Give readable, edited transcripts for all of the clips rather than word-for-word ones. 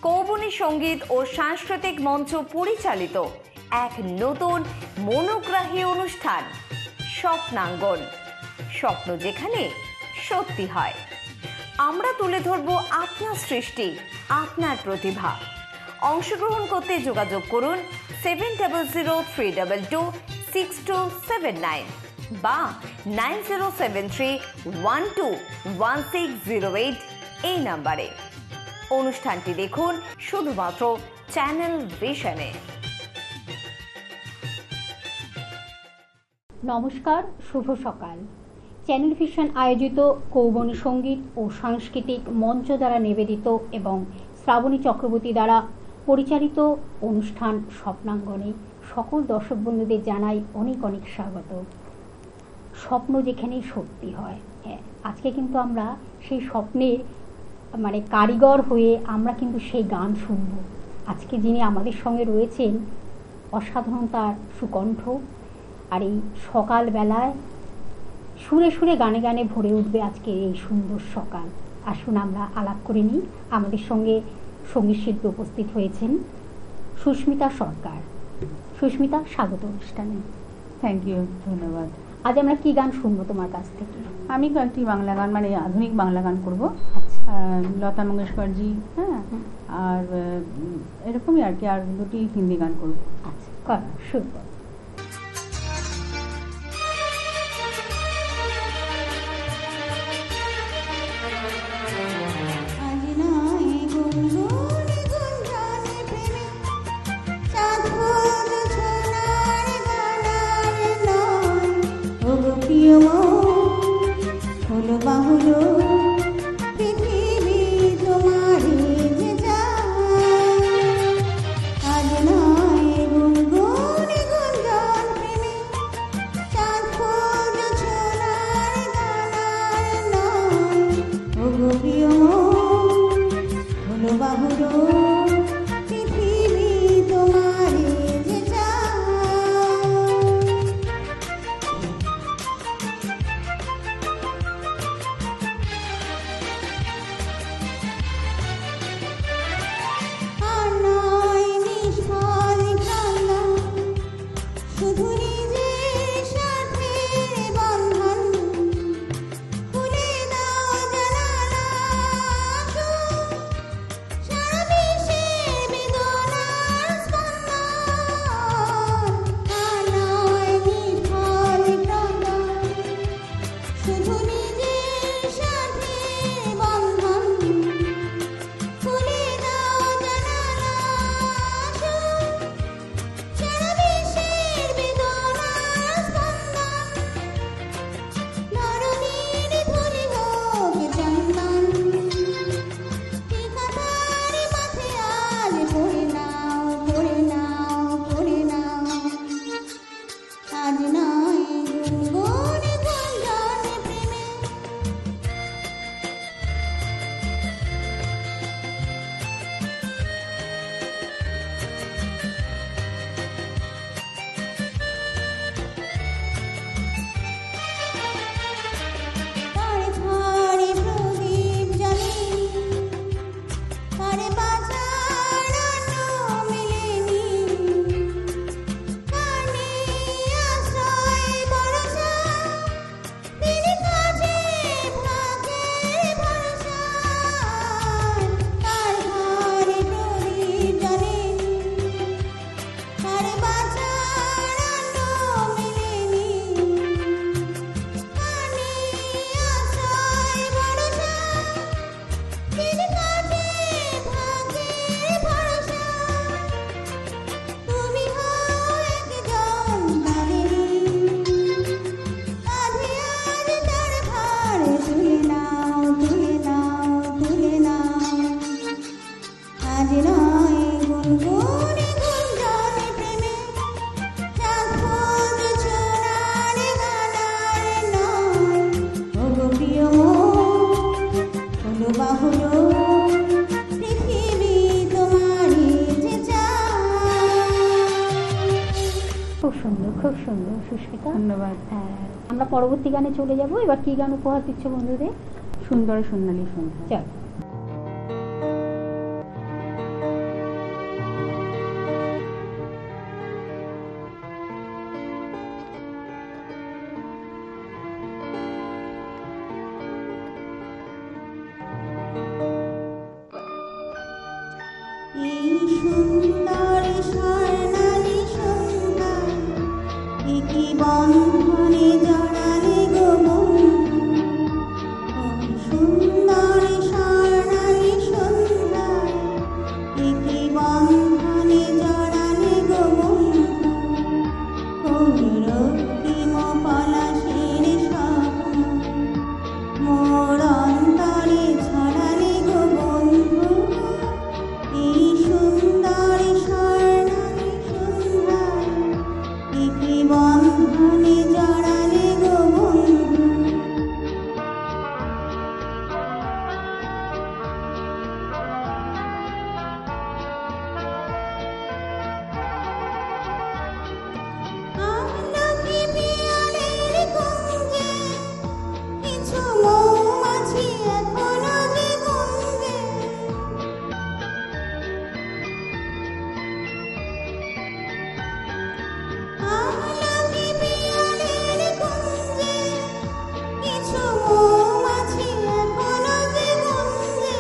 কৌবনী সঙ্গীত ও সাংস্কৃতিক মঞ্চ পরিচালিত এক নতুন মনোগ্রাহী অনুষ্ঠান স্বপ্নাঙ্গন। স্বপ্ন যেখানে সত্যি হয়। আমরা তুলে ধরব আপনার সৃষ্টি, আপনার প্রতিভা। অংশগ্রহণ করতে যোগাযোগ করুন 7003226279 বা 9073121608 এই নাম্বারে। অনুষ্ঠানটি দেখুন শুধুমাত্র চ্যানেল ভিশনে। নমস্কার, শুভ সকাল। চ্যানেল ভিশন আয়োজিত কৌবনী সঙ্গীত ও সাংস্কৃতিক মঞ্চ দ্বারা নিবেদিত এবং শ্রাবণী চক্রবর্তী দ্বারা পরিচালিত অনুষ্ঠান স্বপ্নাঙ্গনে সকল দর্শক বন্ধুদের জানাই অনেক অনেক স্বাগত। স্বপ্ন যেখানে সত্যি হয়, আজকে কিন্তু আমরা সেই স্বপ্নের কারিগর হয়ে আমরা কিন্তু সেই গান শুনব। আজকে যিনি আমাদের সঙ্গে রয়েছেন, অসাধারণ তার সুকণ্ঠ, আর এই সকালবেলায় সুরে সুরে গানে গানে ভরে উঠবে আজকে এই সুন্দর সকাল। আসুন আমরা আলাপ করে নিই। আমাদের সঙ্গে সঙ্গীত শিল্পী উপস্থিত হয়েছেন সুস্মিতা সরকার। সুস্মিতা, স্বাগত অনুষ্ঠানে। থ্যাংক ইউ, ধন্যবাদ। আজ আমরা কি গান শুনবো তোমার কাছ থেকে? আমি একটি বাংলা গান, আধুনিক বাংলা গান করবো। লতা মঙ্গেশকরজি, হ্যাঁ, আর এরকমই আর কি, আর দুটি হিন্দি গান করবো। আচ্ছা, করা শুরু করো। খুব সুন্দর সুস্মিতা, ধন্যবাদ। আমরা পরবর্তী গানে চলে যাব। এবার কি গান উপহার দিচ্ছ বন্ধুদের? সুন্দর সোনালী সন্ধ্যা। চল। এই সুন্দর স্বর্ণালী সন্ধ্যায় একি বন্ধনে জড়ালে গো বন্ধু। ওই সুন্দর স্বর্ণালী সন্ধ্যায় একি বন্ধনে জড়ালে গো বন্ধু। কোন রক্তিম পলাশের স্বপ্ন মোর অন্তরে ছড়ালে গো বন্ধু। এই সুন্দর স্বর্ণালী সন্ধ্যায় একি বন্ধনে জড়ালে গো বন্ধু। আমলকি পিয়ালের কুঞ্জে কিছু মৌমাছি এখনো যে গুঞ্জে। আমলকি পিয়ালের কুঞ্জে কিছু মৌমাছি এখনো যে গুঞ্জে।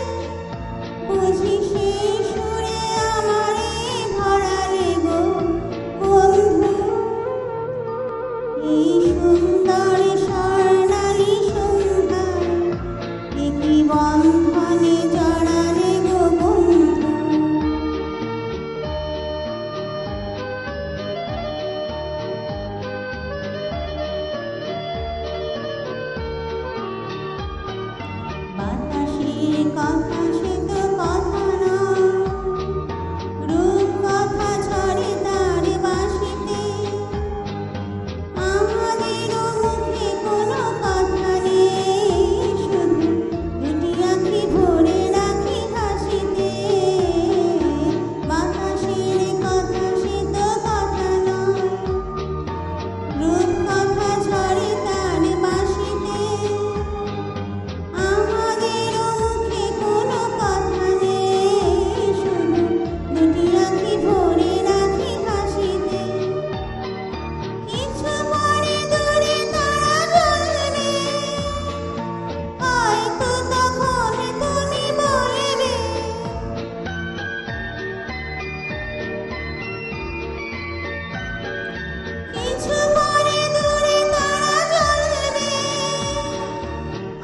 বুঝি সেই সুরে আমারে ভরালে গো বন্ধু। এই সুন্দর স্বর্ণালী সন্ধ্যায় একি বন্ধনে জড়ালে গো বন্ধু। বাতাসের কথা সে তো কথা নয়, রূপ কথা ঝরে তার বাঁশিতে। আমাদেরও মুখে কোনো কথা নেই, শুধু দুটি আঁখি ভরে রাখি হাসিতে। বাতাসের কথা সে তো কথা নয়, রূপ কথা ঝরে তার বাঁশিতে। আমাদেরও মুখে কোনো কথা নেই, শুধু দুটি আঁখি ভরে রাখি হাসিতে। কিছু পরে দূরে তারা জ্বলবে, হয়তো তখন তুমি বলবে। কিছু পরে দূরে তারা জ্বলবে,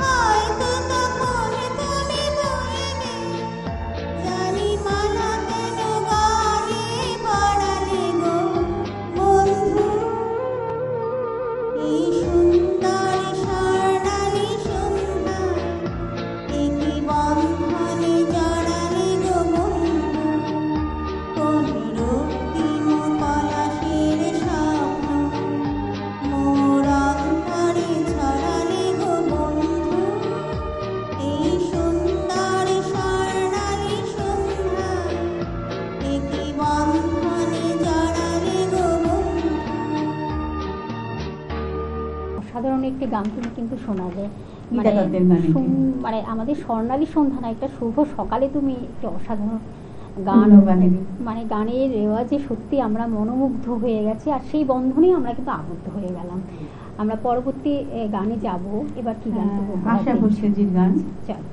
হয়তো তখন তুমি বলবে। জানি মালা কেন গায়ে পড়ালে গো বন্ধু। এই সুন্দর স্বর্ণালী সন্ধ্যায় একি বন্ধনে জড়ালে গো বন্ধু। কোন রক্তিম পলাশের স্বপ্ন মোর অন্তরে ছড়ালে গো বন্ধু। এই সুন্দর স্বর্ণালী সন্ধ্যায় একি বন্ধনে জড়ালে গো বন্ধু। অসাধারণ একটি গান তুমি কিন্তু শোনালে। গীতা দত্তের গান এটি। মানে আমাদের স্বর্ণালী সন্ধ্যা না, একটা শুভ সকালে তুমি একটি অসাধারণ গান পূর্ণ গানেরই। মানে গানের রেওয়াজে সত্যি আমরা মনোমুগ্ধ হয়ে গেছি, আর সেই বন্ধনেই আমরা কিন্তু আবদ্ধ হয়ে গেলাম। আমরা পরবর্তী গানে যাব। এবার কি গান দেবো? আশা ভোসলেজির গান। চল।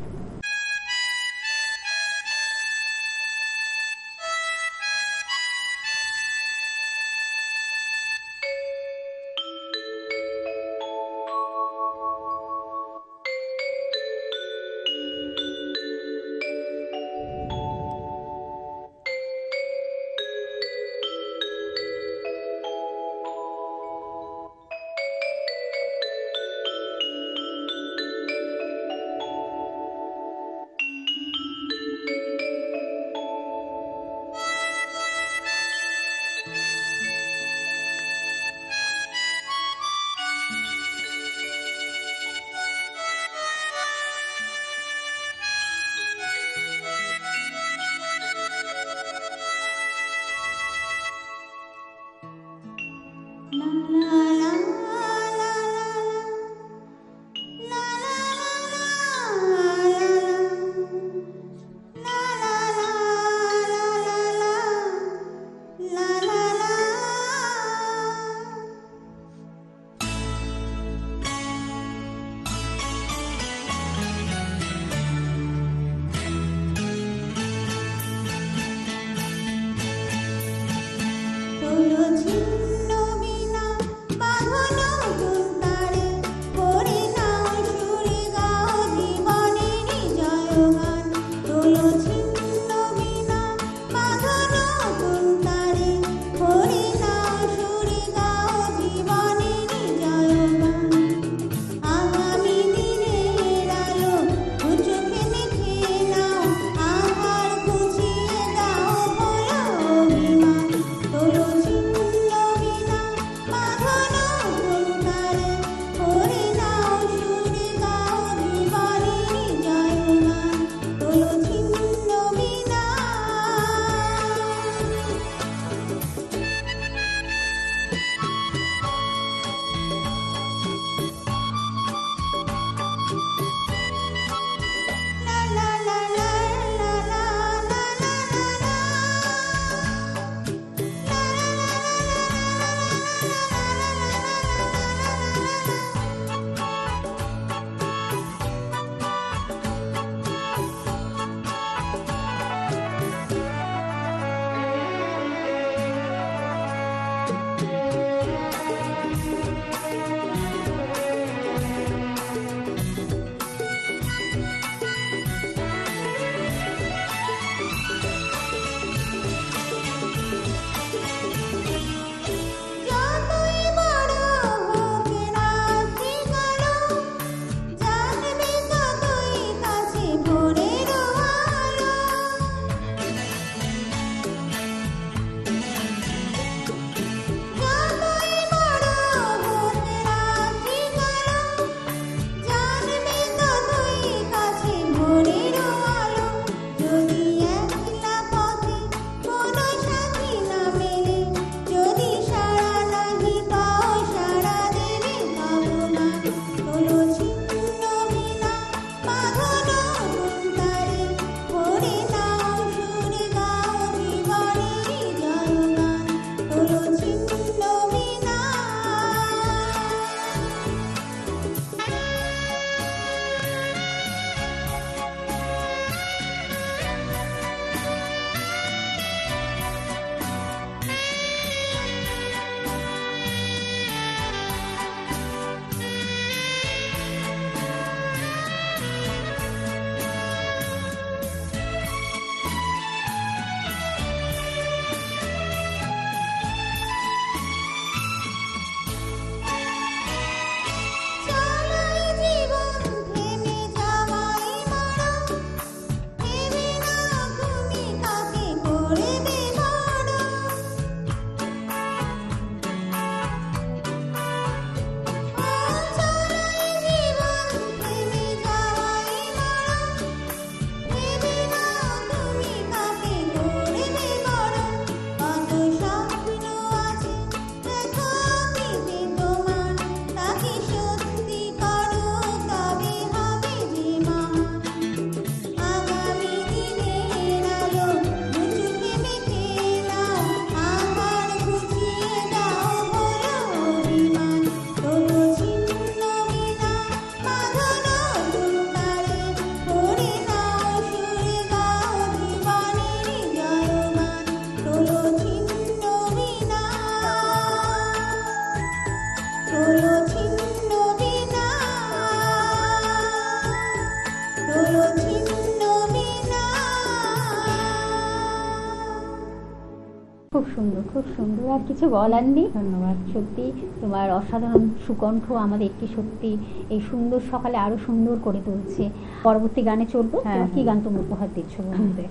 খুব সুন্দর, খুব সুন্দর, আর কিছু বলার নেই। ধন্যবাদ। সত্যি তোমার অসাধারণ সুকণ্ঠ আমাদেরকে সত্যি এই সুন্দর সকালে আরো সুন্দর করে তুলছে। পরবর্তী গানে চলবো। হ্যাঁ, তোমার কি হ্যাঁ। গান তুমি উপহার দিচ্ছ বন্ধুদের?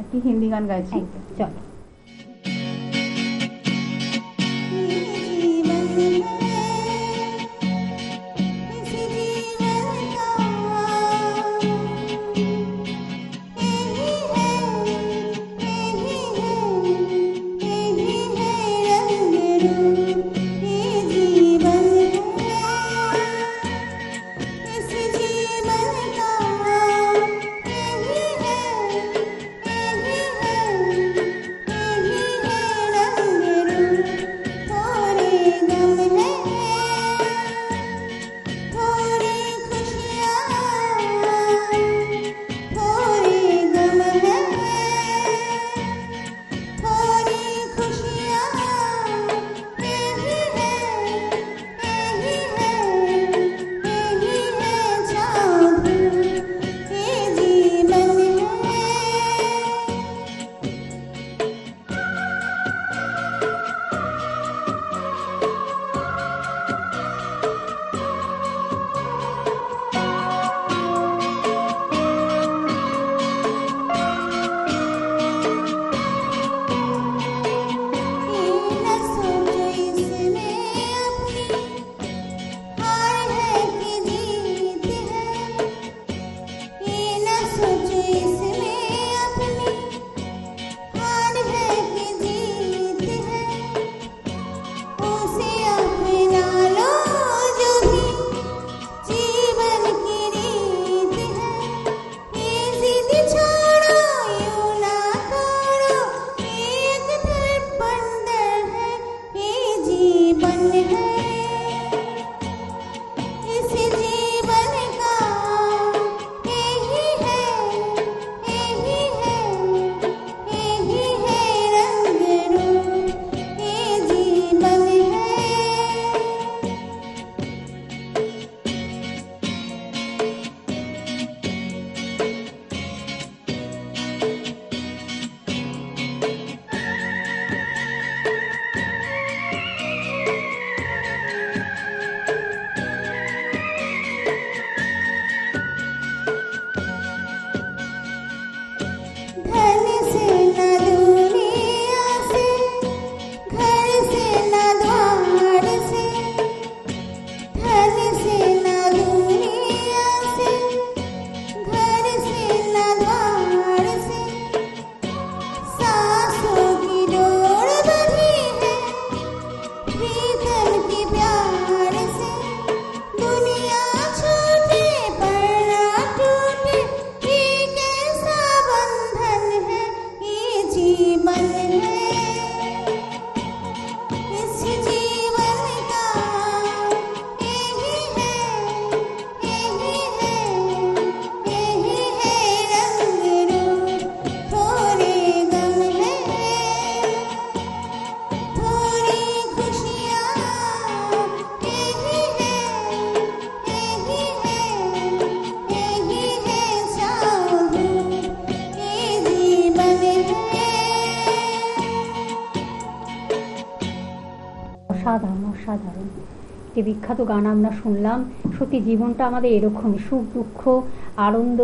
একটি হিন্দি গান গাইছি। একদম, চলো। অসাধারণ, অসাধারণ যে বিখ্যাত গান আমরা শুনলাম। সত্যি জীবনটা আমাদের এরকমই, সুখ দুঃখ আনন্দ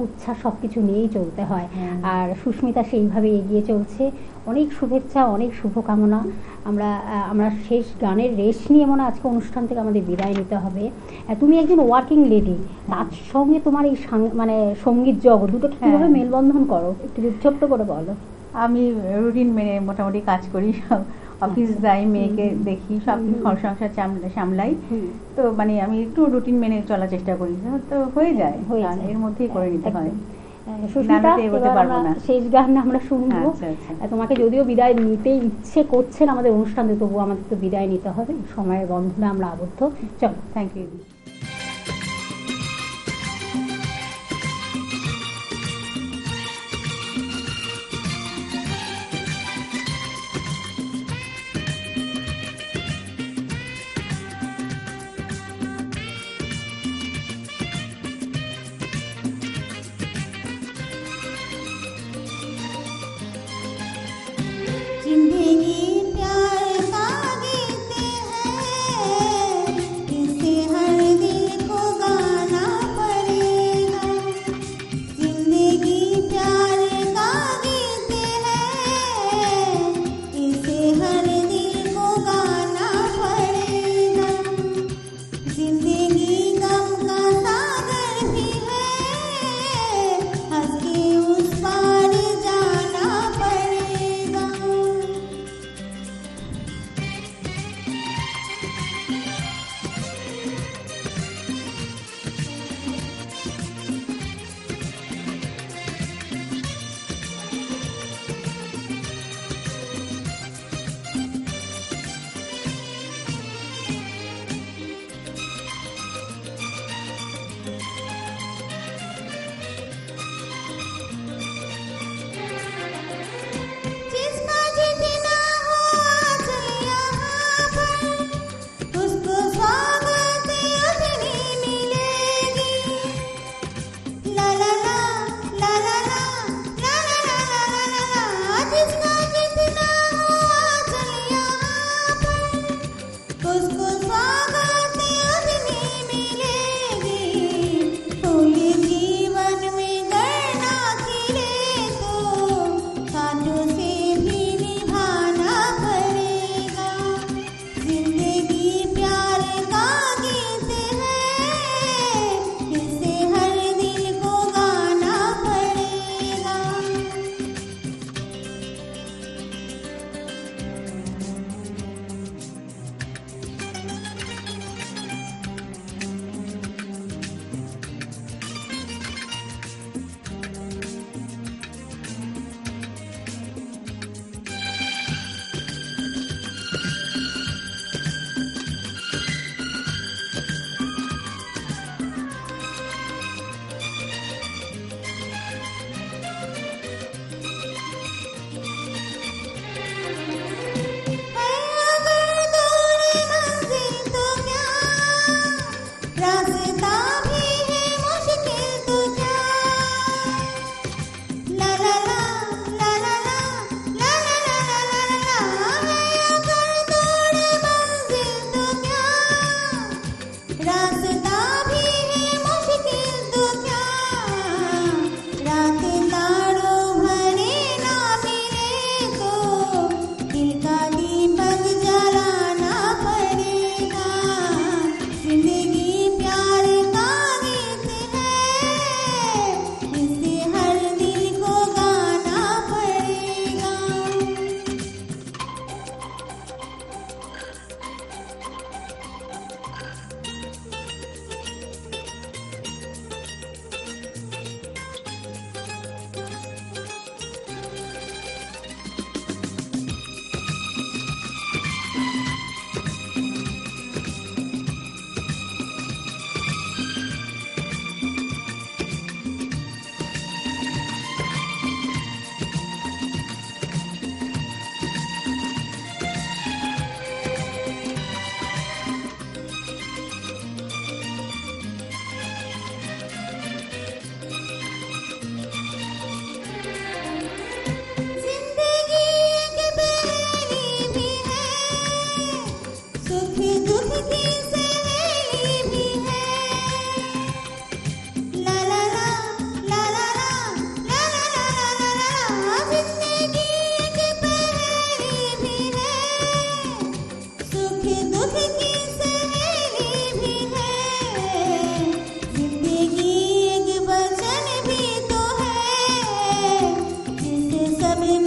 উচ্ছ্বাস সব কিছু নিয়েই চলতে হয়। আর সুস্মিতা সেইভাবে এগিয়ে চলছে। অনেক শুভেচ্ছা, অনেক শুভকামনা। আমরা শেষ গানের রেশ নিয়ে মনে আজকে অনুষ্ঠান থেকে আমাদের বিদায় নিতে হবে। তুমি একজন ওয়ার্কিং লেডি, তার সঙ্গে তোমার এই মানে সঙ্গীত জগৎ দুটোকে কীভাবে মেলবন্ধন করো একটু ছোট্ট করে বলো। আমি রুটিন মেনে মোটামুটি কাজ করি, সব অফিস যাই, মেয়েকে দেখি, সব ঘর সংসার সামলাই। তো মানে আমি একটু রুটিন মেনে চলার চেষ্টা করি, তো হয়ে যায়, এর মধ্যেই করে নিতে হয়। সুস্মিতা, শেষ গান আমরা শুনবো। তোমাকে যদিও বিদায় নিতে ইচ্ছে করছে না আমাদের অনুষ্ঠান, তবু আমাদের তো বিদায় নিতে হবে, সময়ের বন্ধনে আমরা আবদ্ধ। চলো, থ্যাংক ইউ। চিন্তা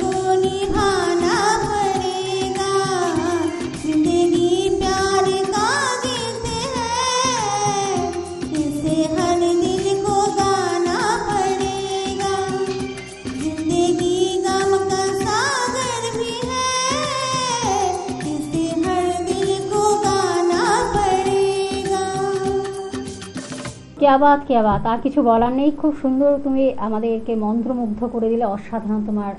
को निभाना पड़ेगा। जिंदगी प्यार का गीत है, इसे हर दिल को गाना पड़ेगा। जिंदगी गम का सागर भी है, इसे हर दिल को गाना पड़ेगा। क्या বাত আর কিছু বলার নেই। খুব সুন্দর, তুমি আমাদেরকে মন্ত্রমুগ্ধ করে দিলে। অসাধারণ তোমার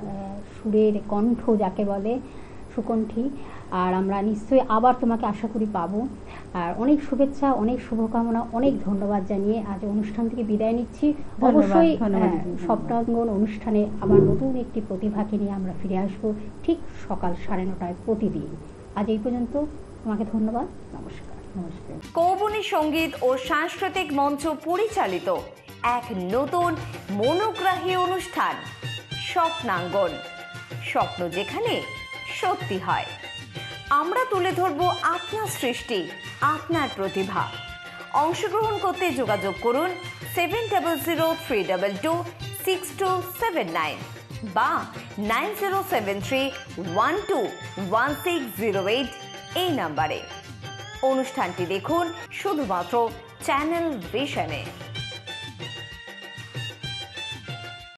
সুরের কণ্ঠ যাকে বলে, সুকণ্ঠী। আর আমরা নিশ্চয়ই আবার তোমাকে আশা করি পাবো। আর অনেক শুভেচ্ছা, অনেক শুভকামনা, অনেক ধন্যবাদ জানিয়ে আজ অনুষ্ঠান থেকে বিদায় নিচ্ছি। অবশ্যই ধন্যবাদ। সপ্তাহাঙ্গন অনুষ্ঠানে আবার নতুন একটি প্রতিভাকে নিয়ে আমরা ফিরে আসবো ঠিক সকাল 9:30 প্রতিদিন। আজ এই পর্যন্ত, তোমাকে ধন্যবাদ, নমস্কার। নমস্কার। কৌবনী সঙ্গীত ও সাংস্কৃতিক মঞ্চ পরিচালিত এক নতুন মনোগ্রাহী অনুষ্ঠান স্বপ্নাঙ্গন, স্বপ্ন যেখানে সত্যি হয়। আমরা তুলে ধরব আপনার সৃষ্টি, আপনার প্রতিভা। অংশগ্রহণ করতে যোগাযোগ করুন 7003226279 বা 9073121608 এই নাম্বারে। অনুষ্ঠানটি দেখুন শুধুমাত্র চ্যানেল ভিশনে।